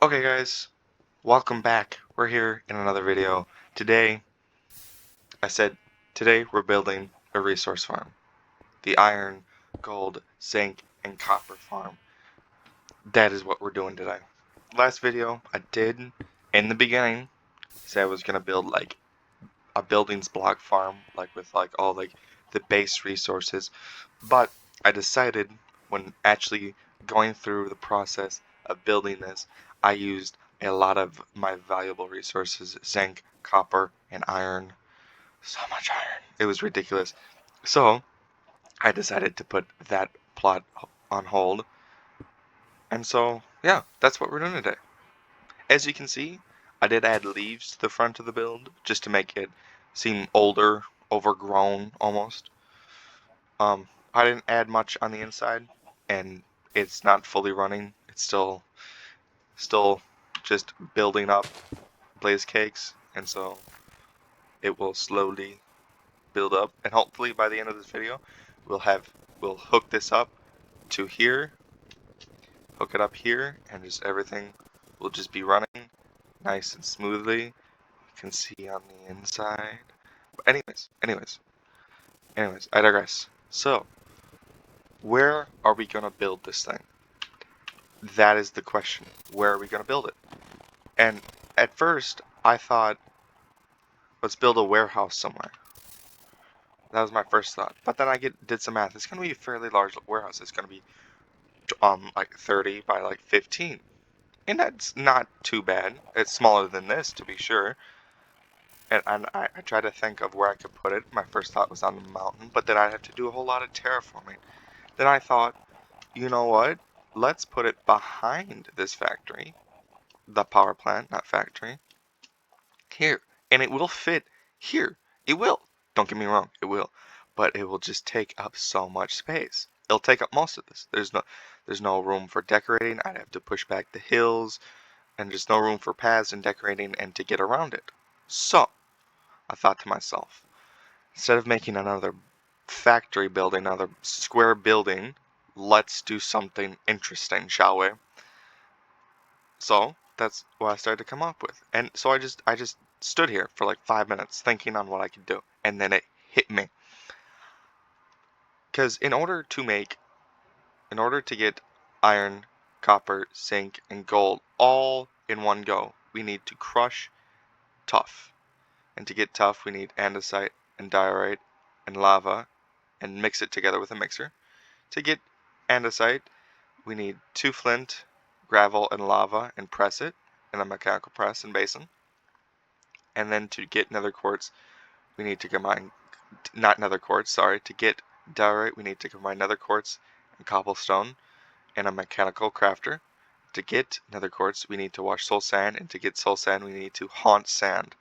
Okay guys, welcome back. We're here in another video. Today, I said, today we're building a resource farm. The iron, gold, zinc, and copper farm. That is what we're doing today. Last video, I did, in the beginning, say I was going to build like a buildings block farm, like with like all like the base resources. But I decided when actually going through the process of building this, I used a lot of my valuable resources, zinc, copper, and iron. So much iron. It was ridiculous. So I decided to put that plot on hold. And so, yeah, that's what we're doing today. As you can see, I did add leaves to the front of the build just to make it seem older, overgrown almost. I didn't add much on the inside, and it's not fully running. It's still just building up blaze cakes, and so it will slowly build up. And hopefully by the end of this video, we'll hook this up to here, hook it up here, and just everything will just be running nice and smoothly. You can see on the inside. But anyways, I digress. So, where are we gonna build this thing? That is the question. Where are we gonna build it? And at first, I thought, let's build a warehouse somewhere. That was my first thought. But then I did some math. It's gonna be a fairly large warehouse. It's gonna be like 30 by like 15. And that's not too bad. It's smaller than this, to be sure. And I tried to think of where I could put it. My first thought was on the mountain, but then I'd have to do a whole lot of terraforming. Then I thought, you know what? Let's put it behind this factory. The power plant, not factory. Here. And it will fit here. It will. Don't get me wrong, it will. But it will just take up so much space. It'll take up most of this. There's no room for decorating. I'd have to push back the hills, and just no room for paths and decorating and to get around it. So, I thought to myself, instead of making another factory building, another square building, let's do something interesting, shall we? So that's what I started to come up with. And so I just stood here for like 5 minutes thinking on what I could do. And then it hit me. Because in order to get iron, copper, zinc, and gold all in one go, we need to crush tough. And to get tough, we need andesite and diorite and lava and mix it together with a mixer. To get andesite, we need 2 flint, gravel, and lava and press it in a mechanical press and basin. And then to get nether quartz, we need to combine, not nether quartz, sorry, to get diorite, we need to combine nether quartz and cobblestone in a mechanical crafter. To get nether quartz, we need to wash soul sand, and to get soul sand, we need to haunt sand.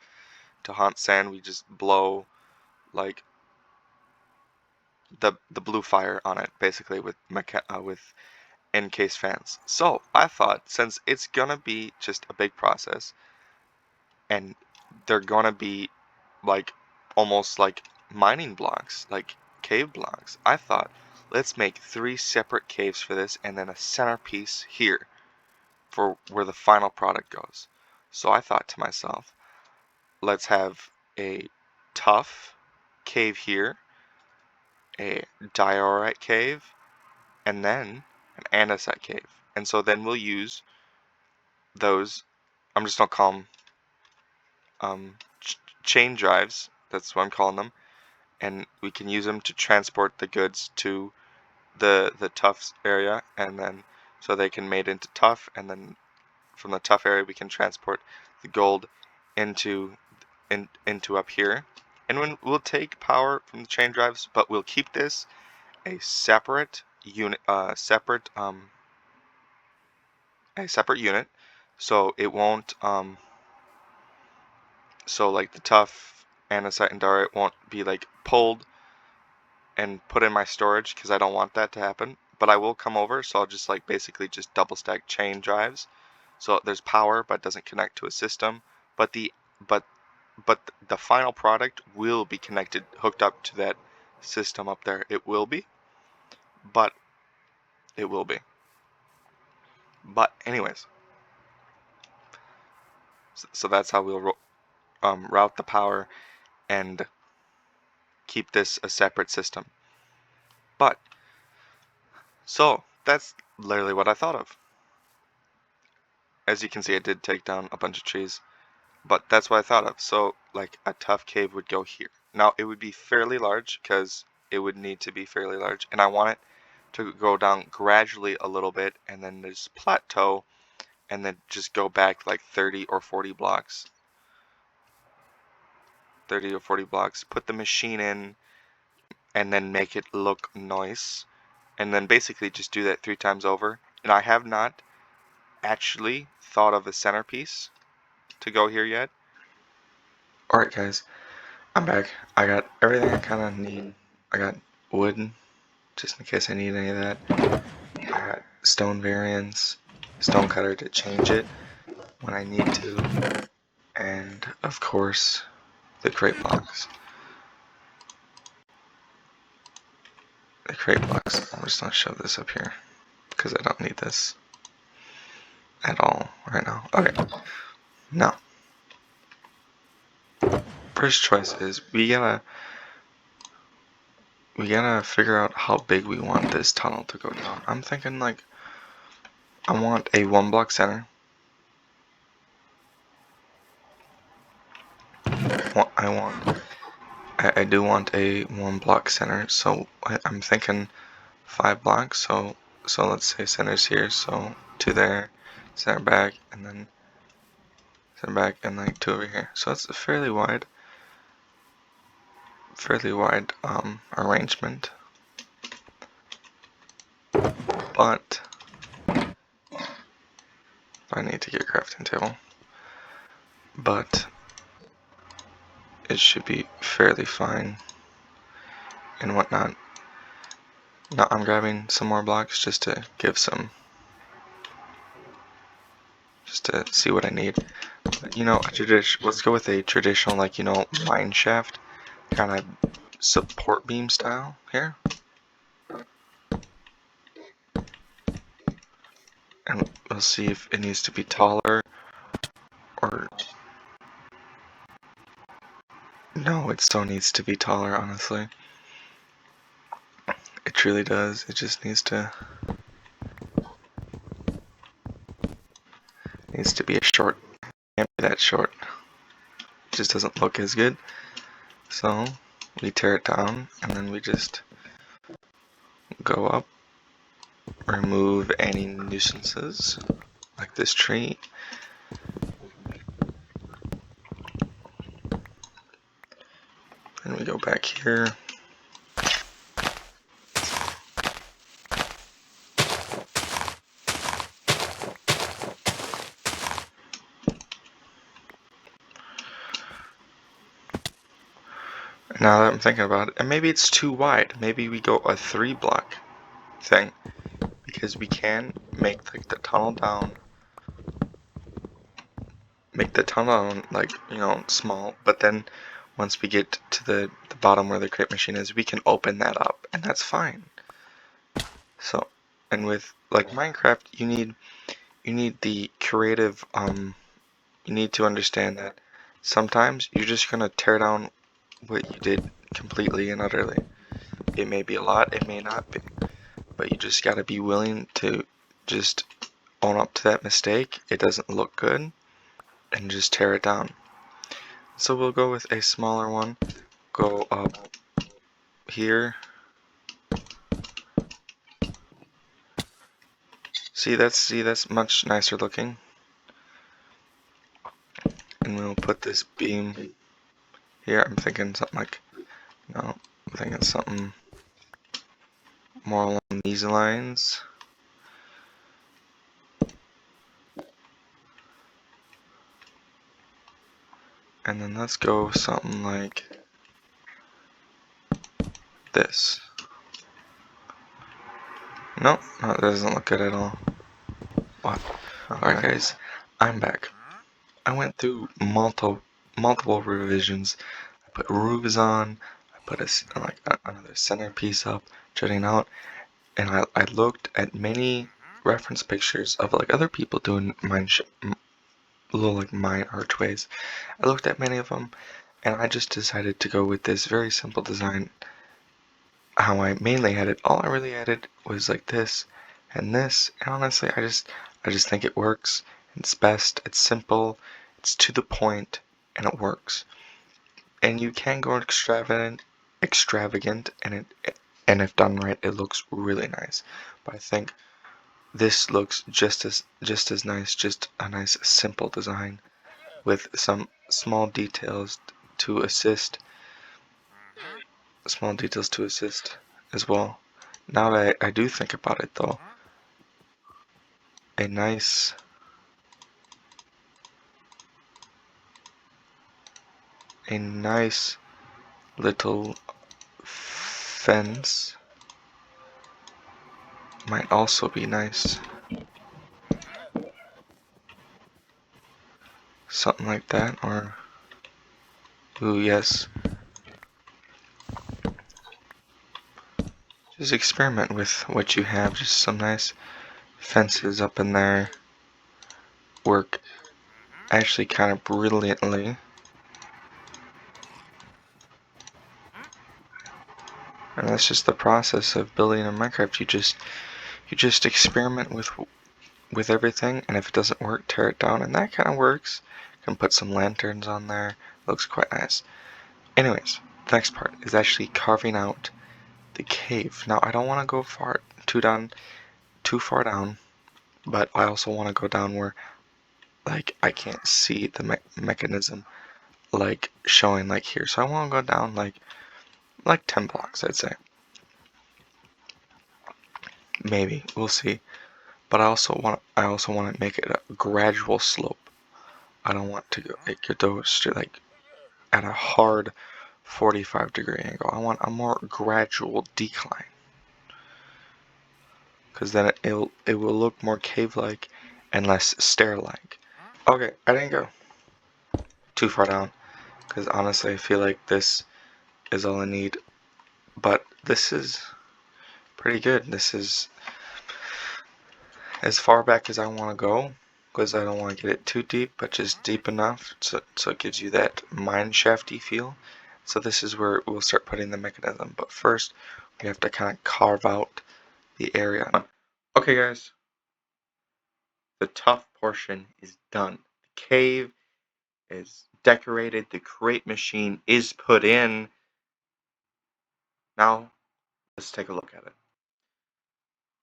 To haunt sand, we just blow like the blue fire on it, basically with encased fans. So I thought, since it's gonna be just a big process, and they're gonna be like almost like mining blocks, like cave blocks, I thought, let's make 3 separate caves for this and then a centerpiece here for where the final product goes. So I thought to myself, let's have a tough cave here, a diorite cave, and then an andesite cave. And so then we'll use those, I'm just gonna call them chain drives, that's what I'm calling them, and we can use them to transport the goods to the tough area, and then so they can made into tough, and then from the tough area we can transport the gold into into up here. And when we'll take power from the chain drives, but we'll keep this a separate unit, a separate unit, so it won't so like the tough andesite and diorite won't be like pulled and put in my storage, because I don't want that to happen. But I will come over, so I'll just like basically just double stack chain drives, so there's power but doesn't connect to a system. But but the final product will be connected, hooked up to that system up there. It will be, but it will be. But anyways, So that's how we'll route the power and keep this a separate system. But, so that's literally what I thought of. As you can see, I did take down a bunch of trees, but that's what I thought of. So, like, a tough cave would go here. Now, it would be fairly large, because it would need to be fairly large, and I want it to go down gradually a little bit, and then there's plateau, and then just go back like 30 or 40 blocks. 30 or 40 blocks, put the machine in, and then make it look nice, and then basically just do that 3 times over. And I have not actually thought of a centerpiece to go here yet. Alright guys, I'm back. I got everything I kind of need. I got wood, just in case I need any of that. I got stone variants, stone cutter to change it when I need to, and of course, the crate blocks. The crate blocks, I'm just gonna shove this up here, because I don't need this at all right now. Okay, now, first choice is we gotta figure out how big we want this tunnel to go down. I'm thinking like, I want a 1 block center. I do want a 1 block center, so I'm thinking 5 blocks. So let's say center's here, so 2 there, center back, and then center back, and like 2 over here. So that's a fairly wide arrangement. But I need to get a crafting table. But it should be fairly fine and whatnot. Now I'm grabbing some more blocks just to give some, just to see what I need. But, you know, let's go with a traditional, like, you know, mine shaft kind of support beam style here. And we'll see if it needs to be taller or no, it still needs to be taller, honestly. It truly does. It just needs to be a short. Can't be that short. It just doesn't look as good. So we tear it down and then we just go up, remove any nuisances like this tree. Then we go back here. Now that I'm thinking about it, and maybe it's too wide. Maybe we go a 3 block thing, because we can make like the tunnel down, like, you know, small, but then once we get to the bottom where the crate machine is, we can open that up, and that's fine. So, and with like Minecraft, you need the creative, you need to understand that sometimes you're just gonna tear down what you did completely and utterly. It may be a lot, it may not be, but you just gotta be willing to just own up to that mistake. It doesn't look good, and just tear it down. So we'll go with a smaller one, go up here. See, that's much nicer looking. And we'll put this beam here. I'm thinking something like, no, I'm thinking something more along these lines. And then let's go something like this. No, that doesn't look good at all. What? Alright guys, I'm back. I went through multiple revisions. I put roofs on, I put another centerpiece up, jutting out, and I looked at many reference pictures of like other people doing little like mine archways. I looked at many of them, and I just decided to go with this very simple design. How I mainly had it, all I really added was like this and this, and honestly, I just think it works. It's best. It's simple. It's to the point, and it works. And you can go extravagant, and if done right, it looks really nice. But I think this looks just as nice, just a nice simple design with some to assist, small details to assist as well. Now that I do think about it though, a nice a nice little fence might also be nice. Something like that, or ooh yes. Just experiment with what you have. Just some nice fences up in there work actually kind of brilliantly. And that's just the process of building in Minecraft. You just experiment with everything, and if it doesn't work, tear it down, and that kind of works. You can put some lanterns on there. Looks quite nice. Anyways, the next part is actually carving out the cave. Now I don't want to go too far down, but I also want to go down where like I can't see the mechanism like showing like here. So I want to go down like 10 blocks, I'd say. Maybe we'll see. But I also want to make it a gradual slope. I don't want to go straight like at a hard 45-degree angle. I want a more gradual decline, because then it will look more cave-like and less stair-like. Okay, I didn't go too far down, because honestly I feel like this is all I need. But this is pretty good. This is as far back as I want to go, because I don't want to get it too deep, but just deep enough so it gives you that mine shafty feel. So this is where we'll start putting the mechanism, but first we have to kind of carve out the area. Okay guys, the tough portion is done. The cave is decorated, the crate machine is put in. Now let's take a look at it.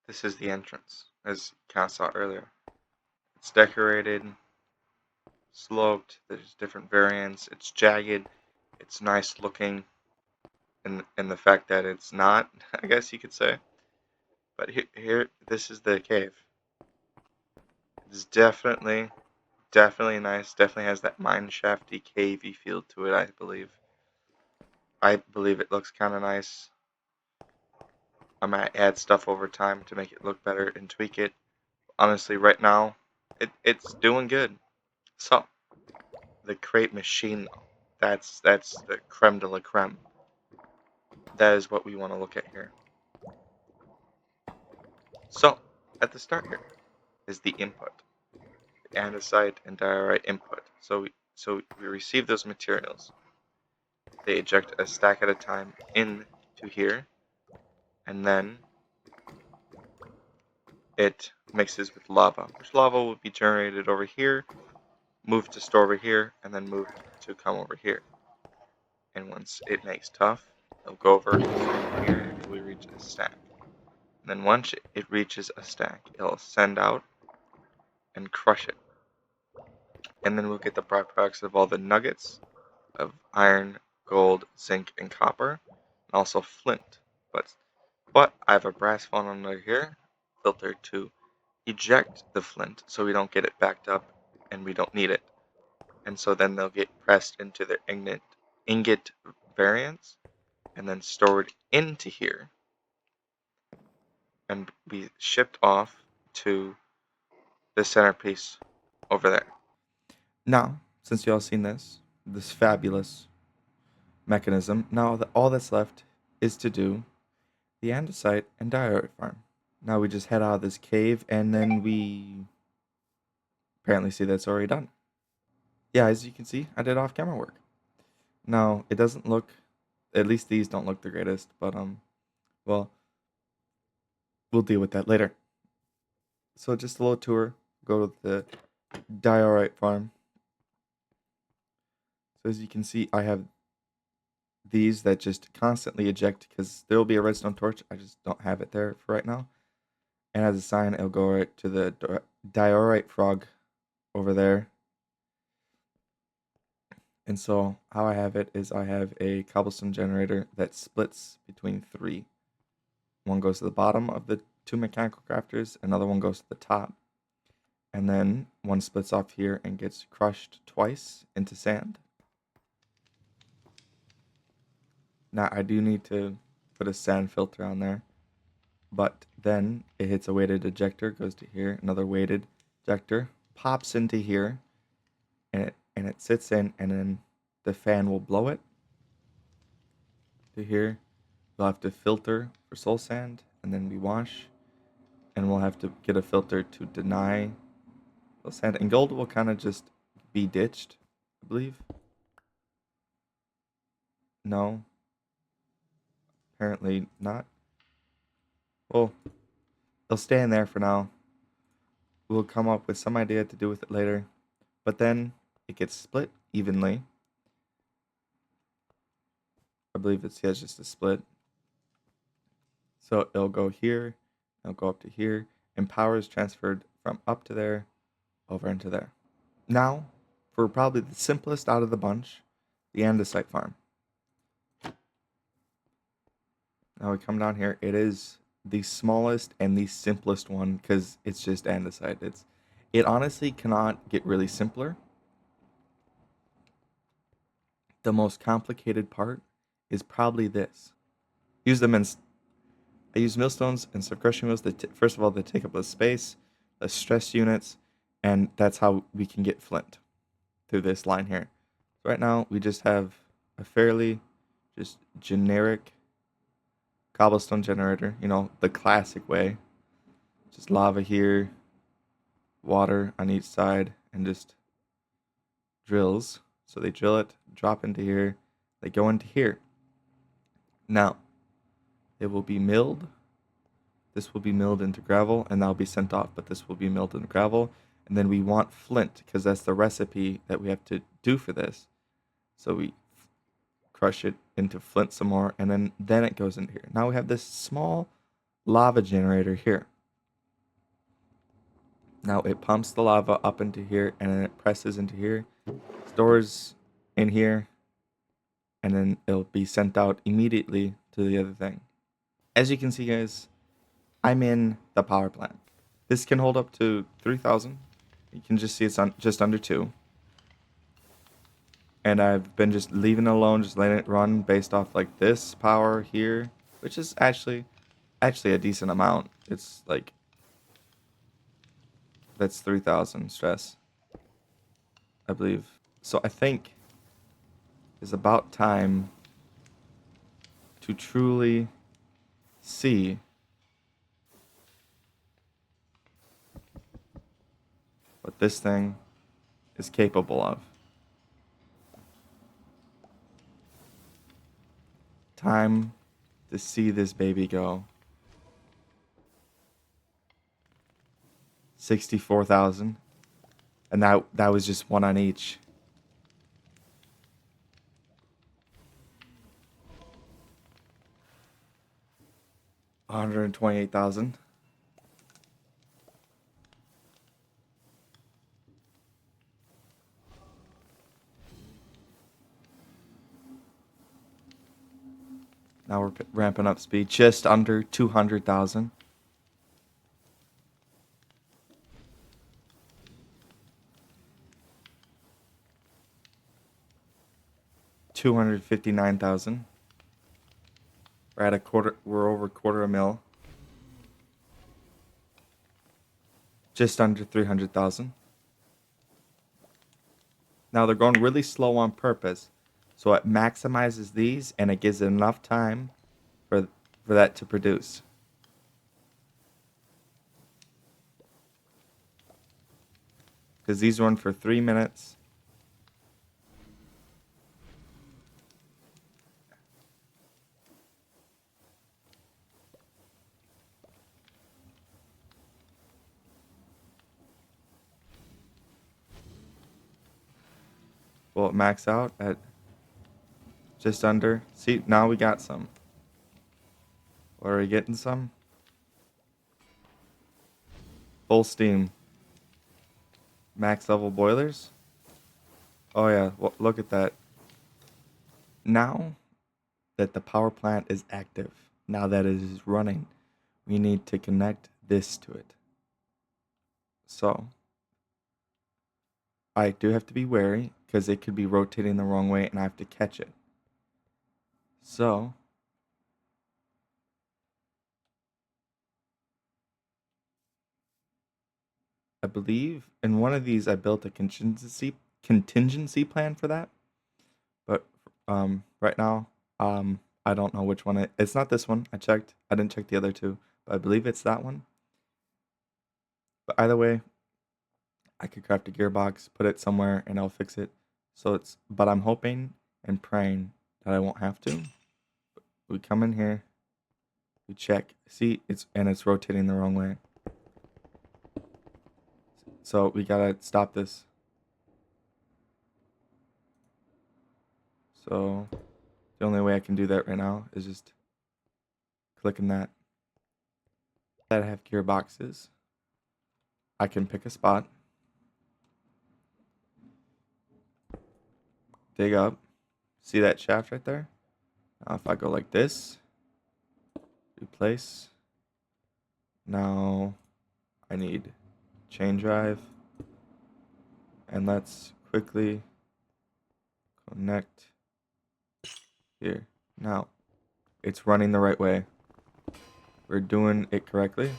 This is the entrance, as you kind of saw earlier. It's decorated, sloped, there's different variants, it's jagged, it's nice looking, and the fact that it's not, I guess you could say. But here this is the cave. It's definitely nice, definitely has that mine shafty cavey feel to it, I believe. I believe it looks kind of nice. I might add stuff over time to make it look better and tweak it. Honestly, right now, it's doing good. So, the crate machine though, that's the creme de la creme. That is what we want to look at here. So, at the start here is the input, the andesite and diorite input. So we receive those materials. They eject a stack at a time into here, and then it mixes with lava, which lava will be generated over here, moved to store over here, and then moved to come over here. And once it makes tough, it'll go over here until we reach a stack. And then once it reaches a stack, it'll send out and crush it. And then we'll get the byproducts of all the nuggets of iron, gold, zinc, and copper, and also flint. But I have a brass funnel here, filter to eject the flint so we don't get it backed up and we don't need it. And so then they'll get pressed into their ingot variants and then stored into here and be shipped off to the centerpiece over there. Now, since you all seen this fabulous mechanism, now all that's left is to do the andesite and diorite farm. Now we just head out of this cave and then we apparently see that's already done. yeah, as you can see, I did off-camera work. Now, it doesn't look, at least these don't look the greatest, but well, we'll deal with that later. So just a little tour. Go to the diorite farm. So as you can see, I have these that just constantly eject because there will be a redstone torch. I just don't have it there for right now. And as a sign, it'll go right to the diorite frog over there. And so how I have it is I have a cobblestone generator that splits between three. One goes to the bottom of the two mechanical crafters, another one goes to the top. And then one splits off here and gets crushed twice into sand. Now I do need to put a sand filter on there, but then it hits a weighted ejector, goes to here, another weighted ejector, pops into here, and it sits in, and then the fan will blow it to here. We'll have to filter for soul sand, and then we wash, and we'll have to get a filter to deny soul sand, and gold will kind of just be ditched, I believe. No, apparently not. Well, they'll stay in there for now. We'll come up with some idea to do with it later, but then it gets split evenly. I believe it's just a split. So it'll go here, it'll go up to here, and power is transferred from up to there over into there. Now, for probably the simplest out of the bunch, the andesite farm. Now we come down here. It is the smallest and the simplest one because it's just andesite. It honestly cannot get really simpler. The most complicated part is probably this. Use them in. I use millstones instead of crushing mills. First of all, they take up less space, less stress units, and that's how we can get flint through this line here. So right now, we just have a fairly just generic cobblestone generator, the classic way. Just lava here, water on each side, and just drills. So they drill it, drop into here, they go into here. Now, it will be milled. This will be milled into gravel, and that'll be sent off, but this will be milled into gravel. And then we want flint, because that's the recipe that we have to do for this. So we crush it into flint some more, and then it goes into here. Now we have this small lava generator here. Now it pumps the lava up into here, and then it presses into here, stores in here, and then it'll be sent out immediately to the other thing. As you can see, guys, I'm in the power plant. This can hold up to 3,000. You can just see it's on just under 2. And I've been just leaving it alone, just letting it run based off like this power here, which is actually a decent amount. It's like that's 3,000 stress, I believe. So I think it's about time to truly see what this thing is capable of. Time to see this baby go. 64,000. And that was just one on each. $128,000. Now we're ramping up speed, just under 200,000. $259,000. We're at a quarter. We're over quarter a mil. Just under 300,000. Now they're going really slow on purpose, so it maximizes these and it gives it enough time for that to produce. Because these run for 3 minutes, will it max out at just under? See, now we got some. Or are we getting some? Full steam. Max level boilers? Oh yeah, well, look at that. Now that the power plant is active, now that it is running, we need to connect this to it. So I do have to be wary because it could be rotating the wrong way and I have to catch it. So I believe in one of these I built a contingency plan for that. But right now I don't know which one it's not this one. I checked. I didn't check the other two, but I believe it's that one. But either way, I could craft a gearbox, put it somewhere, and I'll fix it. But I'm hoping and praying that I won't have to. We come in here, we check, see, it's rotating the wrong way. So we gotta stop this. So the only way I can do that right now is just clicking that. That have gearboxes. I can pick a spot, dig up, see that shaft right there? Now if I go like this, replace. Now I need chain drive. And let's quickly connect here. Now it's running the right way. We're doing it correctly.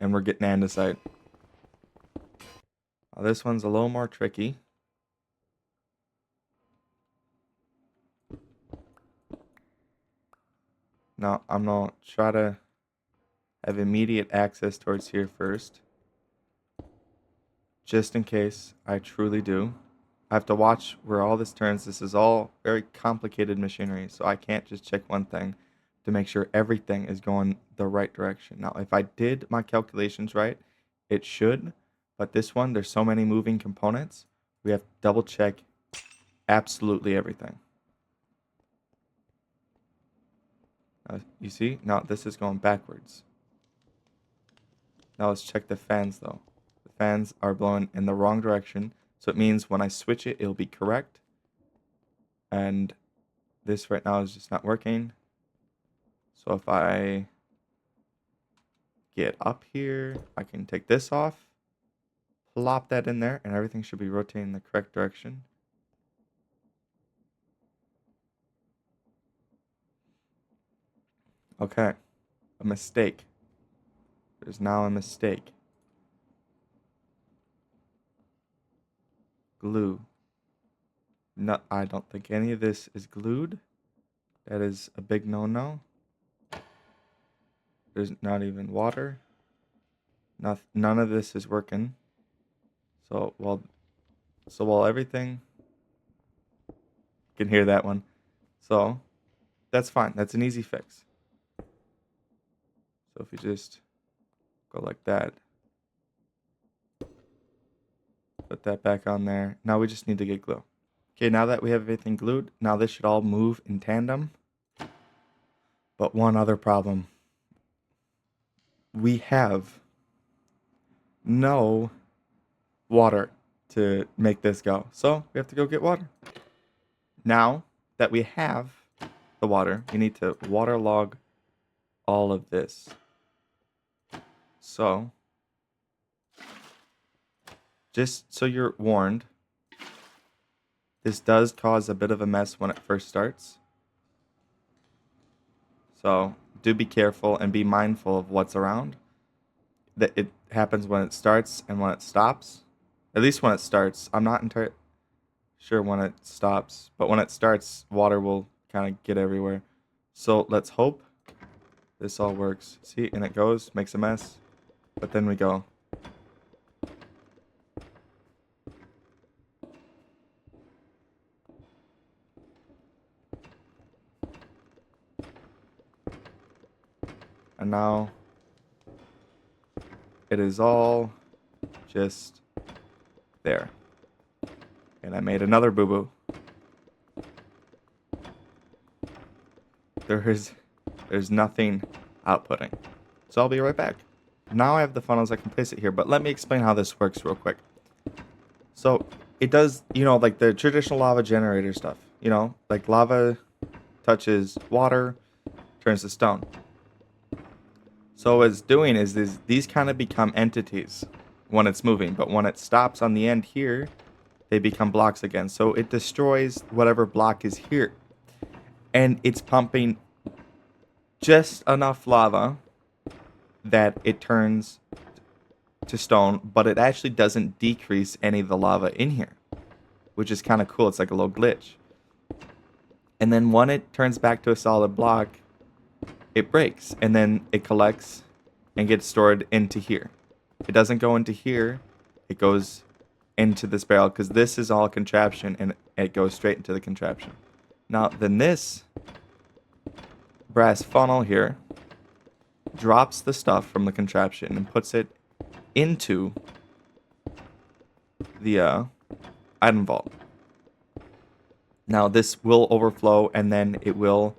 And we're getting andesite. Now this one's a little more tricky. Now I'm gonna try to have immediate access towards here first. Just in case I truly do. I have to watch where all this turns. This is all very complicated machinery, so I can't just check one thing to make sure everything is going the right direction. Now, if I did my calculations right, it should, but this one, there's so many moving components, we have to double check absolutely everything. You see? Now, this is going backwards. Now, let's check the fans, though. The fans are blowing in the wrong direction, so it means when I switch it, it'll be correct. And this right now is just not working. So if I get up here, I can take this off, plop that in there, and everything should be rotating in the correct direction. Okay, a mistake. There's now a mistake. Glue. No, I don't think any of this is glued. That is a big no-no. There's not even water. None of this is working. So while everything, you can hear that one. So that's fine. That's an easy fix. So if you just go like that, put that back on there. Now we just need to get glue. Okay, now that we have everything glued, now this should all move in tandem. But one other problem. We have no water to make this go. So we have to go get water. Now that we have the water, we need to waterlog all of this. So just so you're warned, this does cause a bit of a mess when it first starts. So do be careful and be mindful of what's around. That it happens when it starts and when it stops. At least when it starts. I'm not entirely sure when it stops, but when it starts, water will kind of get everywhere. So let's hope this all works. See, and it goes, makes a mess, but then we go. And now it is all just there. And I made another boo-boo. There's nothing outputting. So I'll be right back. Now I have the funnels, I can place it here, but let me explain how this works real quick. So it does, like the traditional lava generator stuff, like lava touches water, turns to stone. So what it's doing is these kind of become entities when it's moving, but when it stops on the end here, they become blocks again. So it destroys whatever block is here. And it's pumping just enough lava that it turns to stone, but it actually doesn't decrease any of the lava in here, which is kind of cool. It's like a little glitch. And then when it turns back to a solid block, it breaks, and then it collects and gets stored into here. It doesn't go into here. It goes into this barrel because this is all contraption, and it goes straight into the contraption. Now, then this brass funnel here drops the stuff from the contraption and puts it into the item vault. Now, this will overflow, and then it will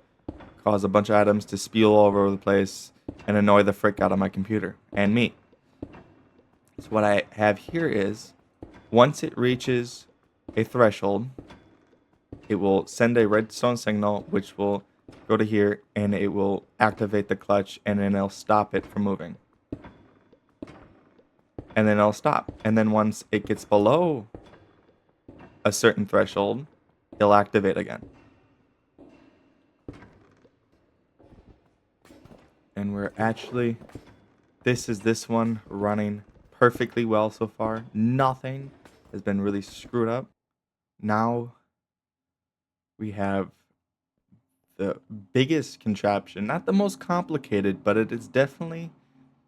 cause a bunch of items to spew all over the place and annoy the frick out of my computer and me. So what I have here is, once it reaches a threshold, it will send a redstone signal, which will go to here, and it will activate the clutch, and then it'll stop it from moving. And then it'll stop. And then once it gets below a certain threshold, it'll activate again. And we're actually, this one running perfectly well so far. Nothing has been really screwed up. Now we have the biggest contraption, not the most complicated, but it is definitely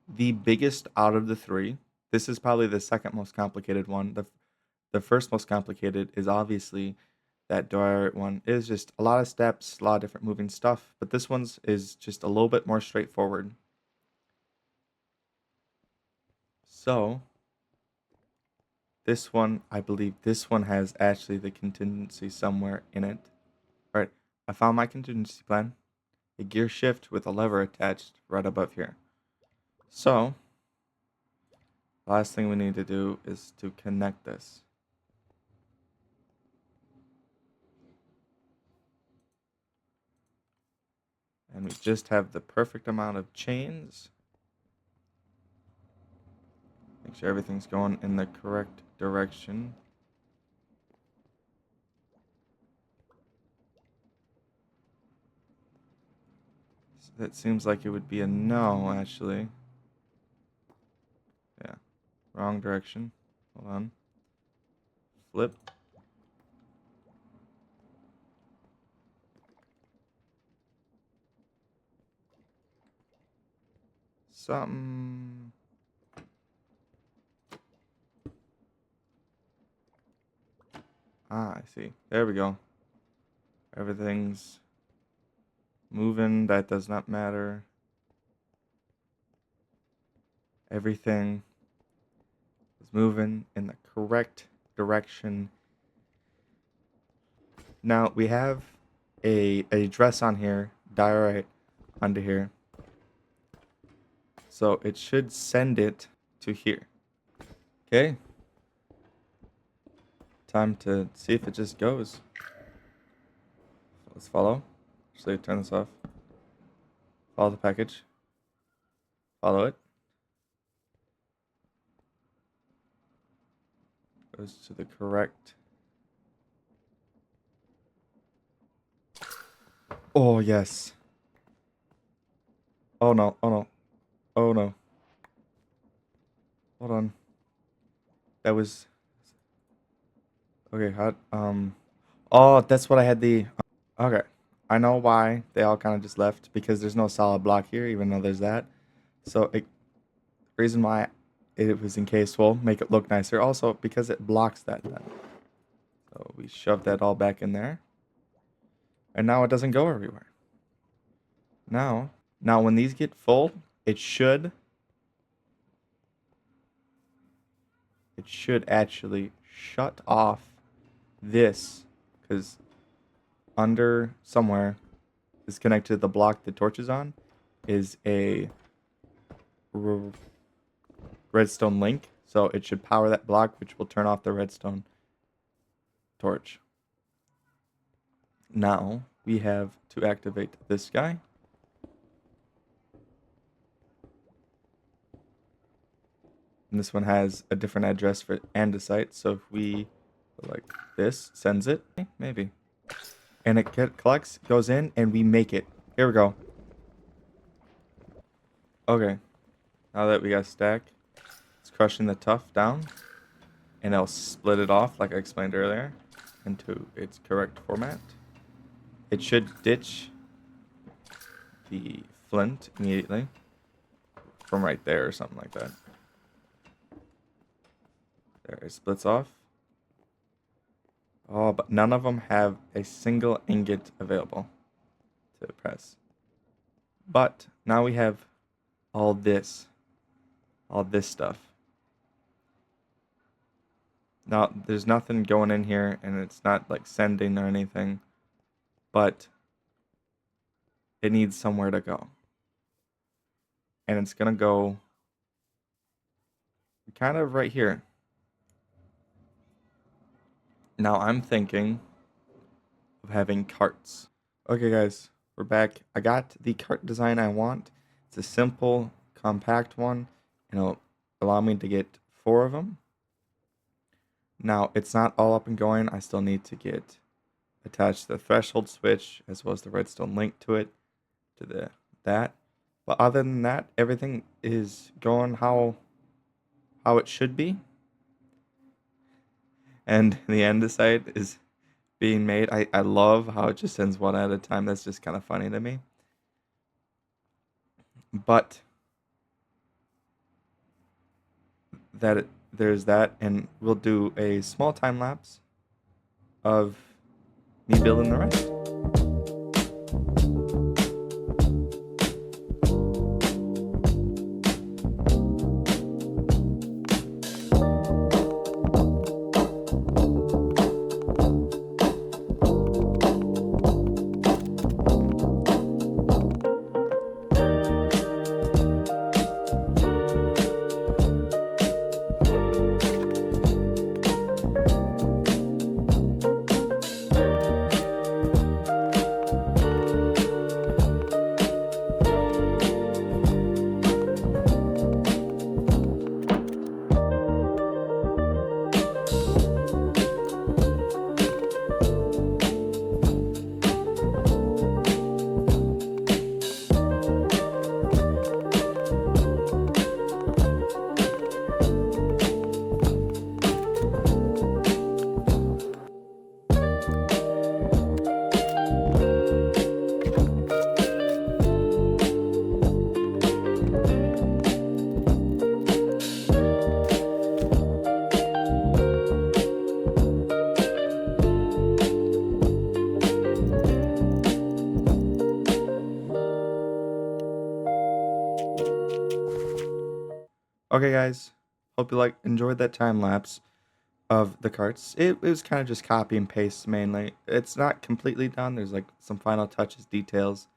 the biggest out of the three. This is probably the second most complicated one. The first most complicated is obviously that door one. Is just a lot of steps, a lot of different moving stuff, but this one's is just a little bit more straightforward. So this one, I believe this one has actually the contingency somewhere in it. All right, I found my contingency plan. A gear shift with a lever attached right above here. So the last thing we need to do is to connect this. And we just have the perfect amount of chains. Make sure everything's going in the correct direction. So that seems like it would be a no, actually. Yeah, wrong direction. Hold on. Flip. Something. Ah, I see. There we go. Everything's moving. That does not matter. Everything is moving in the correct direction. Now we have a address on here, diorite under here. So it should send it to here. Okay. Time to see if it just goes. Let's follow. Actually, turn this off. Follow the package. Follow it. Goes to the correct. Oh, yes. Oh, no. Oh, no. Oh, no. Hold on. That was... Okay, how... Oh, that's what I had the... Okay. I know why they all kind of just left. Because there's no solid block here, even though there's that. So, reason why it was encased will make it look nicer. Also, because it blocks that then. So, we shove that all back in there. And now it doesn't go everywhere. Now when these get full, it should actually shut off this, because under somewhere is connected to the block the torch is on, is a redstone link. So it should power that block, which will turn off the redstone torch. Now we have to activate this guy. And this one has a different address for andesite. So if we go like this, sends it, maybe. And it collects, goes in, and we make it. Here we go. Okay. Now that we got a stack, it's crushing the tuff down. And I'll split it off, like I explained earlier, into its correct format. It should ditch the flint immediately from right there or something like that. There, it splits off. Oh, but none of them have a single ingot available to press. But now we have all this stuff. Now, there's nothing going in here, and it's not like sending or anything, but it needs somewhere to go. And it's going to go kind of right here. Now, I'm thinking of having carts. Okay, guys, we're back. I got the cart design I want. It's a simple, compact one, and it'll allow me to get 4 of them. Now, it's not all up and going. I still need to get attached the threshold switch as well as the redstone link to it, to that. But other than that, everything is going how it should be. And the andesite is being made. I love how it just sends one at a time. That's just kind of funny to me. But there's that, and we'll do a small time lapse of me building the rest. Okay, guys. Hope you enjoyed that time lapse of the carts. It was kind of just copy and paste mainly. It's not completely done. There's like some final touches, details.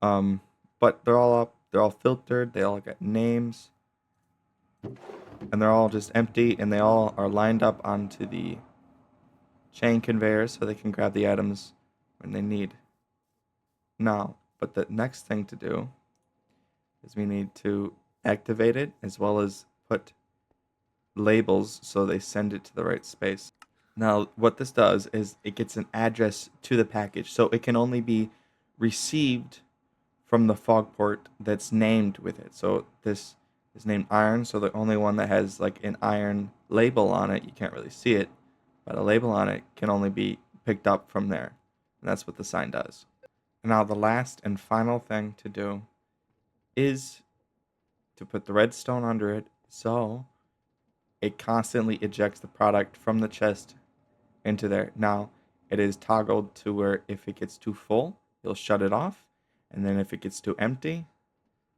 But they're all up. They're all filtered. They all got names, and they're all just empty. And they all are lined up onto the chain conveyor so they can grab the items when they need. Now, but the next thing to do is we need to activate it as well as put labels so they send it to the right space. Now, what this does is it gets an address to the package, so it can only be received from the fog port that's named with it. So this is named iron, so the only one that has like an iron label on it, you can't really see it, but a label on it can only be picked up from there. And that's what the sign does. Now, the last and final thing to do is to put the redstone under it so it constantly ejects the product from the chest into there. Now, it is toggled to where if it gets too full, you'll shut it off. And then if it gets too empty,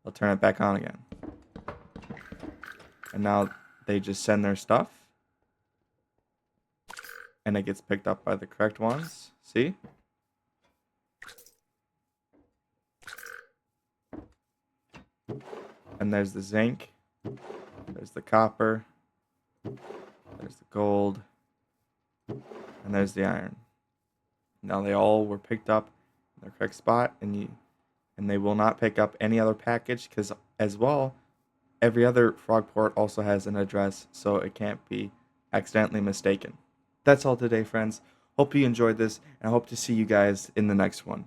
I'll turn it back on again. And now they just send their stuff. and it gets picked up by the correct ones. See? And there's the zinc, there's the copper, there's the gold, and there's the iron. Now they all were picked up in the correct spot, and they will not pick up any other package, because as well, every other frog port also has an address, so it can't be accidentally mistaken. That's all today, friends. Hope you enjoyed this, and I hope to see you guys in the next one.